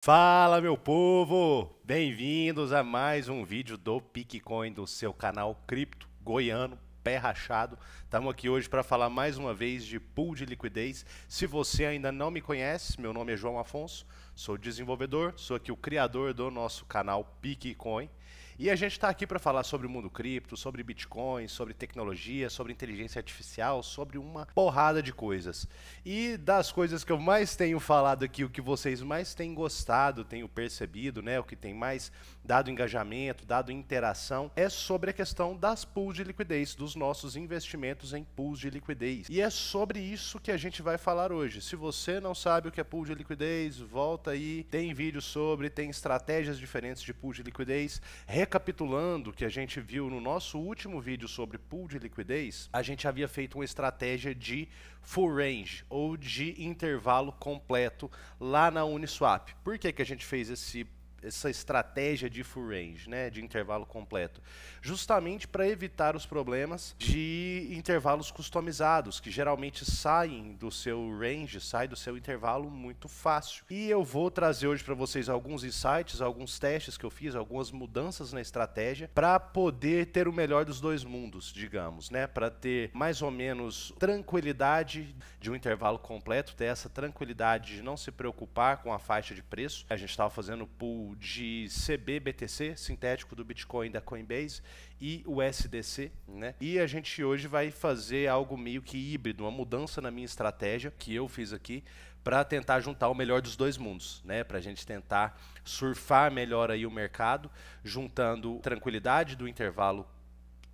Fala, meu povo! Bem-vindos a mais um vídeo do Piquecoin do seu canal Cripto Goiano Pé Rachado. Estamos aqui hoje para falar mais uma vez de pool de liquidez. Se você ainda não me conhece, meu nome é João Afonso, sou desenvolvedor, sou aqui o criador do nosso canal Piquecoin. E a gente está aqui para falar sobre o mundo cripto, sobre Bitcoin, sobre tecnologia, sobre inteligência artificial, sobre uma porrada de coisas. E das coisas que eu mais tenho falado aqui, o que vocês mais têm gostado, tenho percebido, né, o que tem mais dado engajamento, dado interação, é sobre a questão das pools de liquidez, dos nossos investimentos em pools de liquidez. E é sobre isso que a gente vai falar hoje. Se você não sabe o que é pool de liquidez, volta aí, tem vídeo sobre, tem estratégias diferentes de pool de liquidez. Recapitulando o que a gente viu no nosso último vídeo sobre pool de liquidez, a gente havia feito uma estratégia de full range ou de intervalo completo lá na Uniswap. Por que que a gente fez essa estratégia de full range, né, de intervalo completo? Justamente para evitar os problemas de intervalos customizados, que geralmente saem do seu range, saem do seu intervalo muito fácil. E eu vou trazer hoje para vocês alguns insights, alguns testes que eu fiz, algumas mudanças na estratégia, para poder ter o melhor dos dois mundos, digamos, né, para ter mais ou menos tranquilidade de um intervalo completo, ter essa tranquilidade de não se preocupar com a faixa de preço. A gente estava fazendo pool de CBBTC, sintético do Bitcoin da Coinbase, e o SDC, né? E a gente hoje vai fazer algo meio que híbrido, uma mudança na minha estratégia que eu fiz aqui para tentar juntar o melhor dos dois mundos, né? Para a gente tentar surfar melhor aí o mercado, juntando tranquilidade do intervalo,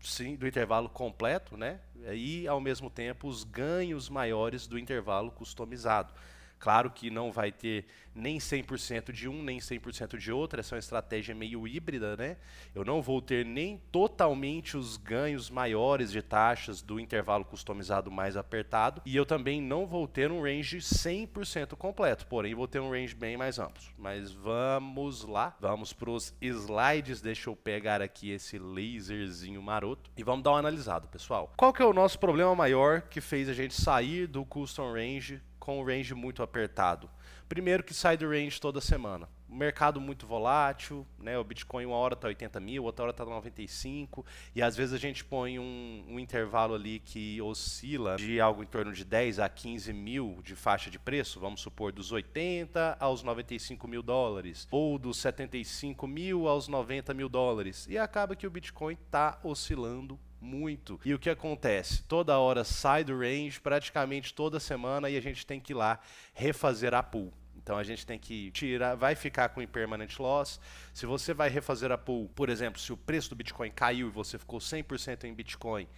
sim, do intervalo completo, né? E ao mesmo tempo os ganhos maiores do intervalo customizado. Claro que não vai ter nem 100% de um, nem 100% de outro, essa é uma estratégia meio híbrida, né? Eu não vou ter nem totalmente os ganhos maiores de taxas do intervalo customizado mais apertado, e eu também não vou ter um range 100% completo, porém vou ter um range bem mais amplo. Mas vamos lá, vamos para os slides, deixa eu pegar aqui esse laserzinho maroto e vamos dar uma analisada, pessoal. Qual que é o nosso problema maior que fez a gente sair do custom range com o range muito apertado? Primeiro, que sai do range toda semana. O mercado muito volátil, né? O Bitcoin uma hora está 80 mil, outra hora está 95, e às vezes a gente põe um intervalo ali que oscila de algo em torno de 10 a 15 mil de faixa de preço, vamos supor dos 80 aos 95 mil dólares, ou dos 75 mil aos 90 mil dólares, e acaba que o Bitcoin está oscilando muito. E o que acontece? Toda hora sai do range, praticamente toda semana, e a gente tem que ir lá refazer a pool. Então a gente tem que tirar, vai ficar com impermanent loss. Se você vai refazer a pool, por exemplo, se o preço do Bitcoin caiu e você ficou 100% em Bitcoin,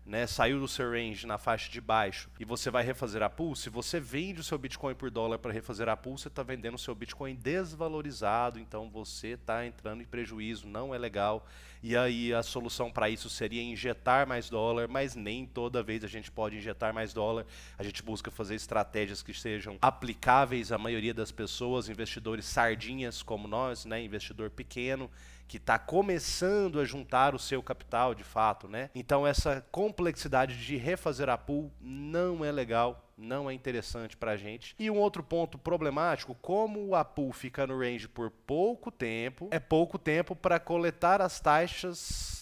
né, saiu do seu range na faixa de baixo e você vai refazer a pool, se você vende o seu Bitcoin por dólar para refazer a pool, você está vendendo o seu Bitcoin desvalorizado, então você está entrando em prejuízo, não é legal. E aí a solução para isso seria injetar mais dólar, mas nem toda vez a gente pode injetar mais dólar. A gente busca fazer estratégias que sejam aplicáveis à maioria das pessoas, investidores sardinhas como nós, né, investidor pequeno, que está começando a juntar o seu capital de fato, né? Então essa complexidade de refazer a pool não é legal, não é interessante para a gente. E um outro ponto problemático, como a pool fica no range por pouco tempo, é pouco tempo para coletar as taxas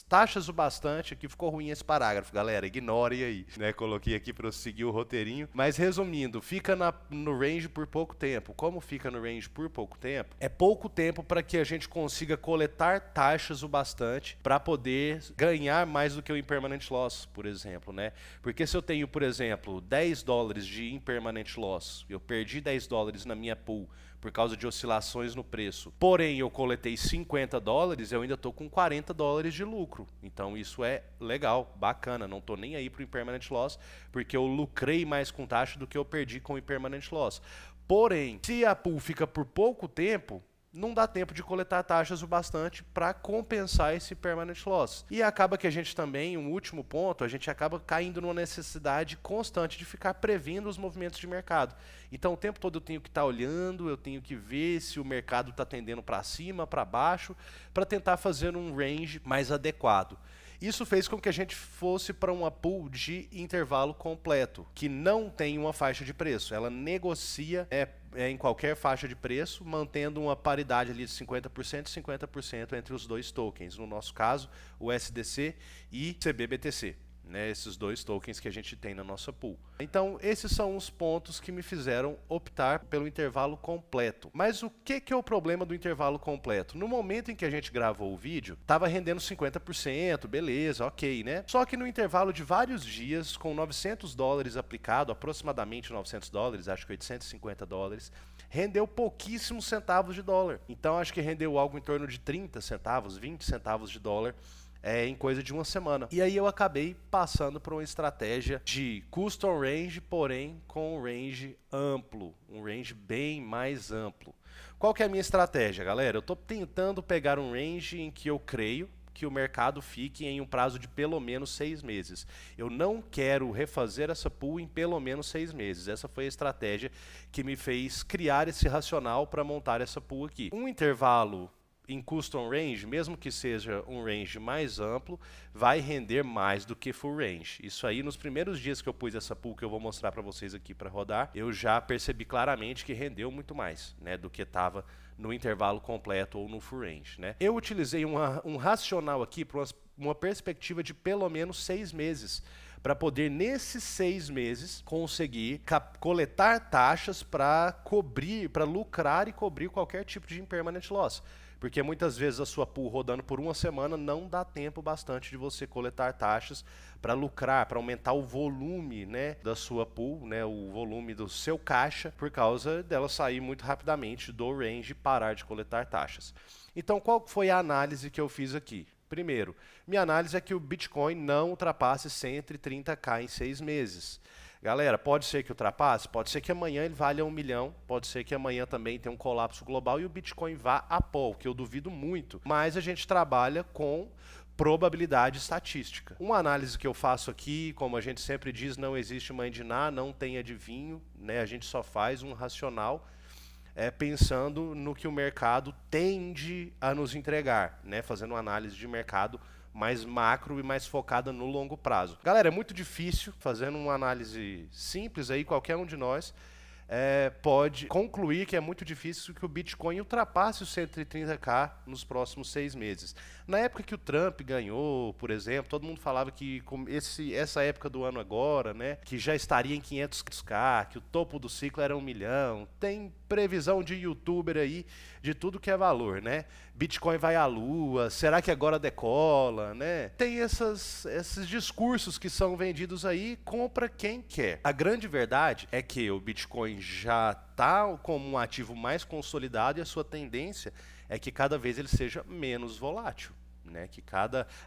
o bastante. Aqui ficou ruim esse parágrafo, galera, ignore aí, né? Coloquei aqui para eu seguir o roteirinho, mas resumindo, fica no range por pouco tempo. Como fica no range por pouco tempo, é pouco tempo para que a gente consiga coletar taxas o bastante para poder ganhar mais do que o impermanent loss, por exemplo, né? Porque se eu tenho, por exemplo, 10 dólares de impermanent loss, eu perdi 10 dólares na minha pool por causa de oscilações no preço, porém eu coletei 50 dólares, eu ainda estou com 40 dólares de lucro. Então isso é legal, bacana, não estou nem aí para o impermanent loss, porque eu lucrei mais com taxa do que eu perdi com o impermanent loss. Porém, se a pool fica por pouco tempo, não dá tempo de coletar taxas o bastante para compensar esse permanent loss. E acaba que a gente também, um último ponto, a gente acaba caindo numa necessidade constante de ficar prevendo os movimentos de mercado. Então o tempo todo eu tenho que estar olhando, eu tenho que ver se o mercado está tendendo para cima, para baixo, para tentar fazer um range mais adequado. Isso fez com que a gente fosse para uma pool de intervalo completo, que não tem uma faixa de preço. Ela negocia em qualquer faixa de preço, mantendo uma paridade ali de 50% e 50% entre os dois tokens. No nosso caso, o SDC e CBBTC. Né, esses dois tokens que a gente tem na nossa pool. Então, esses são os pontos que me fizeram optar pelo intervalo completo. Mas o que é o problema do intervalo completo? No momento em que a gente gravou o vídeo, estava rendendo 50%, beleza, ok, né? Só que no intervalo de vários dias, com $900 aplicado, aproximadamente $900, acho que $850, rendeu pouquíssimos centavos de dólar. Então, acho que rendeu algo em torno de 30 centavos, 20 centavos de dólar, em coisa de uma semana. E aí eu acabei passando por uma estratégia de custom range, porém com um range amplo, um range bem mais amplo. Qual que é a minha estratégia, galera? Eu estou tentando pegar um range em que eu creio que o mercado fique em um prazo de pelo menos 6 meses. Eu não quero refazer essa pool em pelo menos 6 meses. Essa foi a estratégia que me fez criar esse racional para montar essa pool aqui. Um intervalo em custom range, mesmo que seja um range mais amplo, vai render mais do que full range. Isso aí, nos primeiros dias que eu pus essa pool, que eu vou mostrar para vocês aqui para rodar, eu já percebi claramente que rendeu muito mais, né, do que estava no intervalo completo ou no full range. Né? Eu utilizei um racional aqui para uma perspectiva de pelo menos 6 meses, para poder, nesses 6 meses, conseguir coletar taxas para lucrar e cobrir qualquer tipo de impermanent loss. Porque muitas vezes a sua pool rodando por uma semana não dá tempo bastante de você coletar taxas para lucrar, para aumentar o volume, né, da sua pool, né, o volume do seu caixa, por causa dela sair muito rapidamente do range e parar de coletar taxas. Então, qual foi a análise que eu fiz aqui? Primeiro, minha análise é que o Bitcoin não ultrapasse 130k em 6 meses. Galera, pode ser que ultrapasse, pode ser que amanhã ele valha 1 milhão, pode ser que amanhã também tenha um colapso global e o Bitcoin vá a pó, que eu duvido muito. Mas a gente trabalha com probabilidade estatística. Uma análise que eu faço aqui, como a gente sempre diz, não existe mãe de Ná, não tem adivinho, né? A gente só faz um racional pensando no que o mercado tende a nos entregar, né? Fazendo uma análise de mercado mais macro e mais focada no longo prazo. Galera, é muito difícil, fazendo uma análise simples aí, qualquer um de nós pode concluir que é muito difícil que o Bitcoin ultrapasse os 130k nos próximos 6 meses. Na época que o Trump ganhou, por exemplo, todo mundo falava que essa época do ano agora, né, que já estaria em 500k, que o topo do ciclo era 1 milhão. Tem previsão de youtuber aí de tudo que é valor, né? Bitcoin vai à lua, será que agora decola, né? Tem esses discursos que são vendidos aí, compra quem quer. A grande verdade é que o Bitcoin já está como um ativo mais consolidado e a sua tendência é que cada vez ele seja menos volátil. Né, que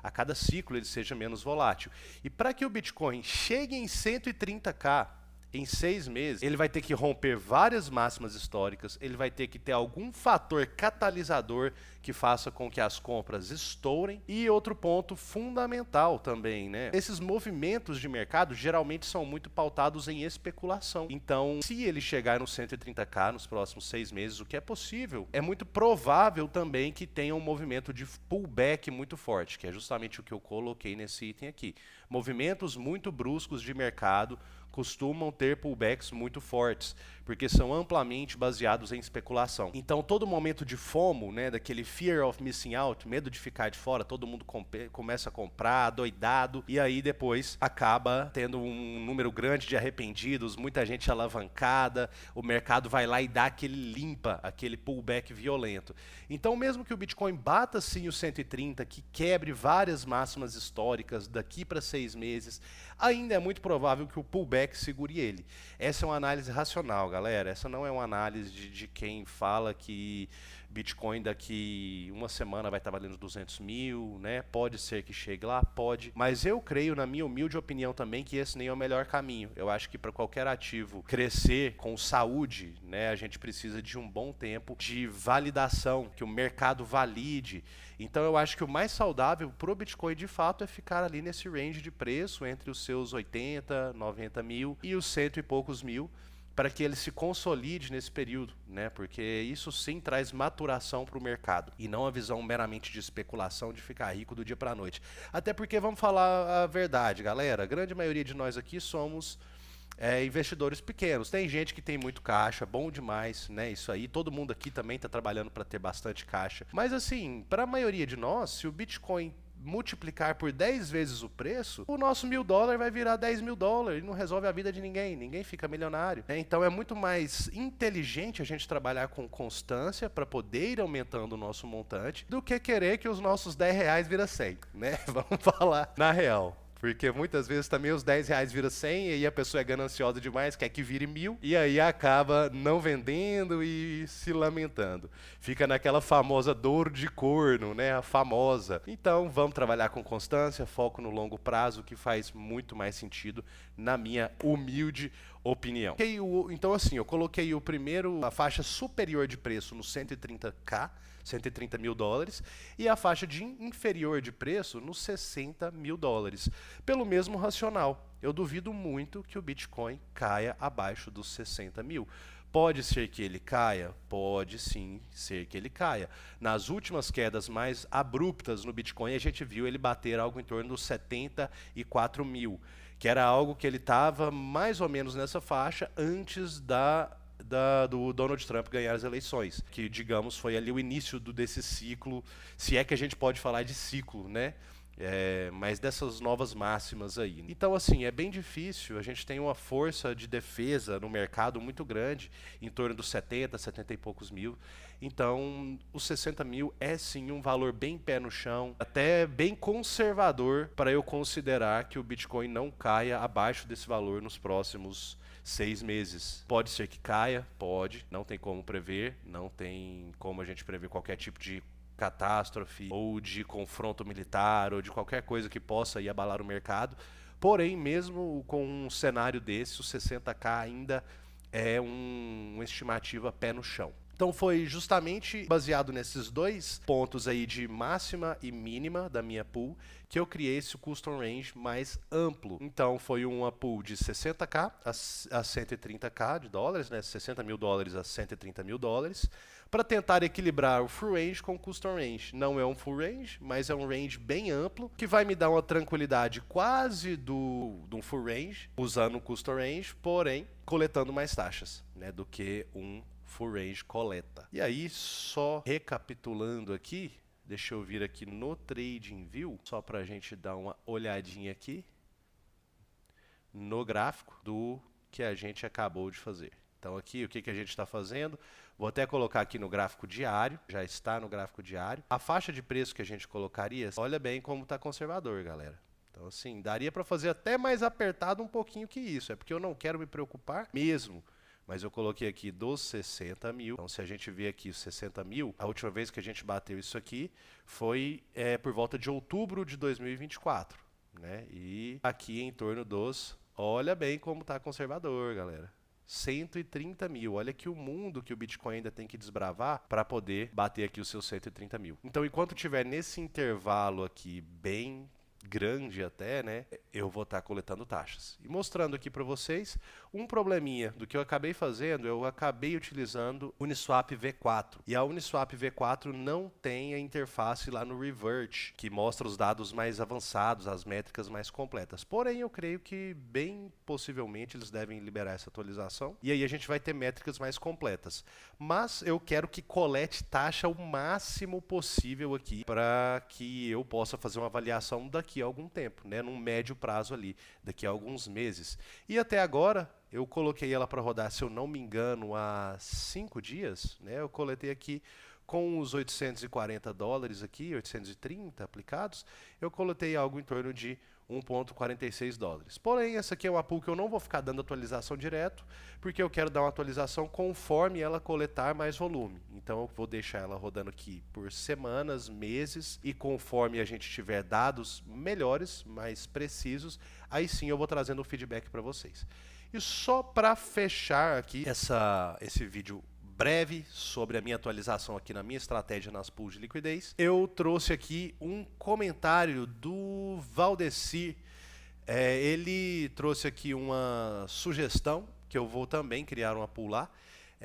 a cada ciclo ele seja menos volátil. E para que o Bitcoin chegue em 130k em 6 meses, ele vai ter que romper várias máximas históricas, ele vai ter que ter algum fator catalisador que faça com que as compras estourem. E outro ponto fundamental também, né? Esses movimentos de mercado geralmente são muito pautados em especulação. Então, se ele chegar no 130k nos próximos 6 meses, o que é possível, é muito provável também que tenha um movimento de pullback muito forte, que é justamente o que eu coloquei nesse item aqui. Movimentos muito bruscos de mercado costumam ter pullbacks muito fortes, porque são amplamente baseados em especulação. Então, todo momento de FOMO, né, daquele fear of missing out, medo de ficar de fora, todo mundo começa a comprar, doidado, e aí depois acaba tendo um número grande de arrependidos, muita gente alavancada, o mercado vai lá e dá aquele limpa, aquele pullback violento. Então, mesmo que o Bitcoin bata sim os 130, que quebre várias máximas históricas daqui para 6 meses, ainda é muito provável que o pullback segure ele. Essa é uma análise racional, galera. Essa não é uma análise de quem fala que Bitcoin daqui uma semana vai estar valendo 200 mil, né? Pode ser que chegue lá, pode. Mas eu creio, na minha humilde opinião também, que esse nem é o melhor caminho. Eu acho que para qualquer ativo crescer com saúde, né, a gente precisa de um bom tempo de validação, que o mercado valide. Então eu acho que o mais saudável para o Bitcoin de fato é ficar ali nesse range de preço entre os seus 80, 90 mil e os 100 e poucos mil, para que ele se consolide nesse período, né? Porque isso sim traz maturação para o mercado e não a visão meramente de especulação de ficar rico do dia para a noite. Até porque, vamos falar a verdade, galera, a grande maioria de nós aqui somos investidores pequenos. Tem gente que tem muito caixa, bom demais, né? Isso aí, todo mundo aqui também está trabalhando para ter bastante caixa. Mas assim, para a maioria de nós, se o Bitcoin multiplicar por 10 vezes o preço, o nosso $1.000 vai virar $10.000 e não resolve a vida de ninguém, ninguém fica milionário, né? Então é muito mais inteligente a gente trabalhar com constância para poder ir aumentando o nosso montante do que querer que os nossos R$ 10 vira 100, né? Vamos falar na real. Porque muitas vezes também os R$ 10 vira 100 e aí a pessoa é gananciosa demais, quer que vire 1.000 e aí acaba não vendendo e se lamentando. Fica naquela famosa dor de corno, né? A famosa. Então vamos trabalhar com constância, foco no longo prazo, que faz muito mais sentido, na minha humilde opinião. Então assim, eu coloquei a faixa superior de preço no 130K, $130.000, e a faixa de inferior de preço nos $60.000. Pelo mesmo racional, eu duvido muito que o Bitcoin caia abaixo dos 60 mil. Pode ser que ele caia? Pode sim ser que ele caia. Nas últimas quedas mais abruptas no Bitcoin, a gente viu ele bater algo em torno dos 74 mil, que era algo que ele estava mais ou menos nessa faixa antes do Donald Trump ganhar as eleições, que, digamos, foi ali o início desse ciclo, se é que a gente pode falar de ciclo, né? Mas dessas novas máximas aí. Então, assim, é bem difícil, a gente tem uma força de defesa no mercado muito grande, em torno dos 70 e poucos mil. Então, os 60 mil é sim um valor bem pé no chão, até bem conservador para eu considerar que o Bitcoin não caia abaixo desse valor nos próximos 6 meses. Pode ser que caia, pode, não tem como prever, não tem como a gente prever qualquer tipo de catástrofe ou de confronto militar ou de qualquer coisa que possa ir abalar o mercado. Porém, mesmo com um cenário desse, o 60K ainda é uma estimativa pé no chão. Então foi justamente baseado nesses dois pontos aí de máxima e mínima da minha pool que eu criei esse custom range mais amplo. Então foi uma pool de 60K a 130K de dólares, né? $60.000 a $130.000, para tentar equilibrar o full range com o custom range. Não é um full range, mas é um range bem amplo, que vai me dar uma tranquilidade quase de um full range, usando o custom range, porém coletando mais taxas, né, do que um full range coleta. E aí, só recapitulando aqui, deixa eu vir aqui no TradingView, só para a gente dar uma olhadinha aqui no gráfico do que a gente acabou de fazer. Então aqui, o que a gente está fazendo? Vou até colocar aqui no gráfico diário, já está no gráfico diário. A faixa de preço que a gente colocaria, olha bem como está conservador, galera. Então assim, daria para fazer até mais apertado um pouquinho que isso, é porque eu não quero me preocupar mesmo. Mas eu coloquei aqui dos 60 mil. Então, se a gente vê aqui os 60 mil, a última vez que a gente bateu isso aqui foi por volta de outubro de 2024. Né? E aqui em torno dos... Olha bem como está conservador, galera. 130 mil. Olha que o mundo que o Bitcoin ainda tem que desbravar para poder bater aqui os seus 130 mil. Então, enquanto tiver nesse intervalo aqui bem grande até, né, eu vou estar coletando taxas. E mostrando aqui para vocês um probleminha do que eu acabei fazendo, eu acabei utilizando Uniswap V4. E a Uniswap V4 não tem a interface lá no Revert, que mostra os dados mais avançados, as métricas mais completas. Porém, eu creio que bem possivelmente eles devem liberar essa atualização. E aí a gente vai ter métricas mais completas. Mas eu quero que colete taxa o máximo possível aqui para que eu possa fazer uma avaliação daqui a algum tempo, né, num médio prazo ali, daqui a alguns meses. E até agora eu coloquei ela para rodar, se eu não me engano, há 5 dias, né? Eu coletei aqui com os $840 aqui, 830 aplicados, eu coletei algo em torno de $1,46. Porém, essa aqui é uma pool que eu não vou ficar dando atualização direto, porque eu quero dar uma atualização conforme ela coletar mais volume. Então, eu vou deixar ela rodando aqui por semanas, meses, e conforme a gente tiver dados melhores, mais precisos, aí sim eu vou trazendo o feedback para vocês. E só para fechar aqui esse vídeo breve sobre a minha atualização aqui na minha estratégia nas pools de liquidez, eu trouxe aqui um comentário do Valdecir. Ele trouxe aqui uma sugestão, que eu vou também criar uma pool lá.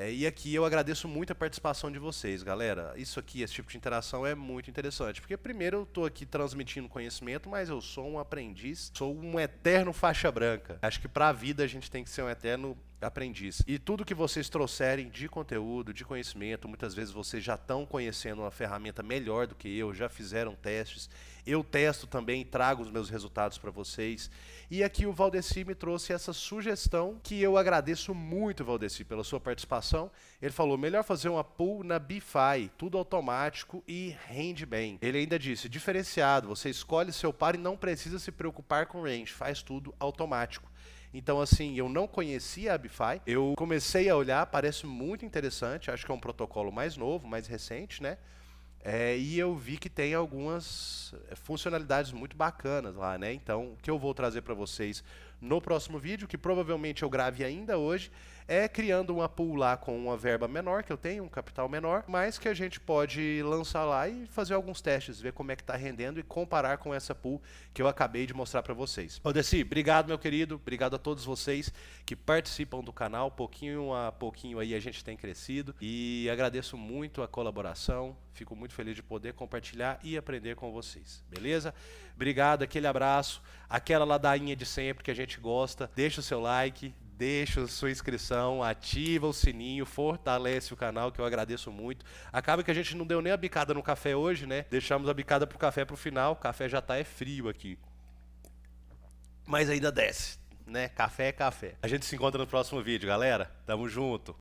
E aqui eu agradeço muito a participação de vocês, galera. Isso aqui, esse tipo de interação é muito interessante, porque primeiro eu estou aqui transmitindo conhecimento, mas eu sou um aprendiz, sou um eterno faixa branca. Acho que para a vida a gente tem que ser um eterno aprendiz. E tudo que vocês trouxerem de conteúdo, de conhecimento, muitas vezes vocês já estão conhecendo uma ferramenta melhor do que eu, já fizeram testes. Eu testo também, trago os meus resultados para vocês. E aqui o Valdeci me trouxe essa sugestão que eu agradeço muito, Valdeci, pela sua participação. Ele falou, melhor fazer uma pool na BeFi, tudo automático e rende bem. Ele ainda disse, diferenciado, você escolhe seu par e não precisa se preocupar com range, faz tudo automático. Então, assim, eu não conhecia a BeFi, eu comecei a olhar, parece muito interessante, acho que é um protocolo mais novo, mais recente, né? E eu vi que tem algumas funcionalidades muito bacanas lá, né? Então, o que eu vou trazer para vocês no próximo vídeo, que provavelmente eu grave ainda hoje, é criando uma pool lá com uma verba menor, que eu tenho, um capital menor, mas que a gente pode lançar lá e fazer alguns testes, ver como é que está rendendo e comparar com essa pool que eu acabei de mostrar para vocês. Valdeci, obrigado, meu querido, obrigado a todos vocês que participam do canal, pouquinho a pouquinho aí a gente tem crescido e agradeço muito a colaboração, fico muito feliz de poder compartilhar e aprender com vocês, beleza? Obrigado, aquele abraço, aquela ladainha de sempre que a gente gosta, deixa o seu like, deixa a sua inscrição, ativa o sininho, fortalece o canal, que eu agradeço muito. Acaba que a gente não deu nem a bicada no café hoje, né? Deixamos a bicada pro café pro final, o café já tá frio aqui. Mas ainda desce, né? Café é café. A gente se encontra no próximo vídeo, galera. Tamo junto.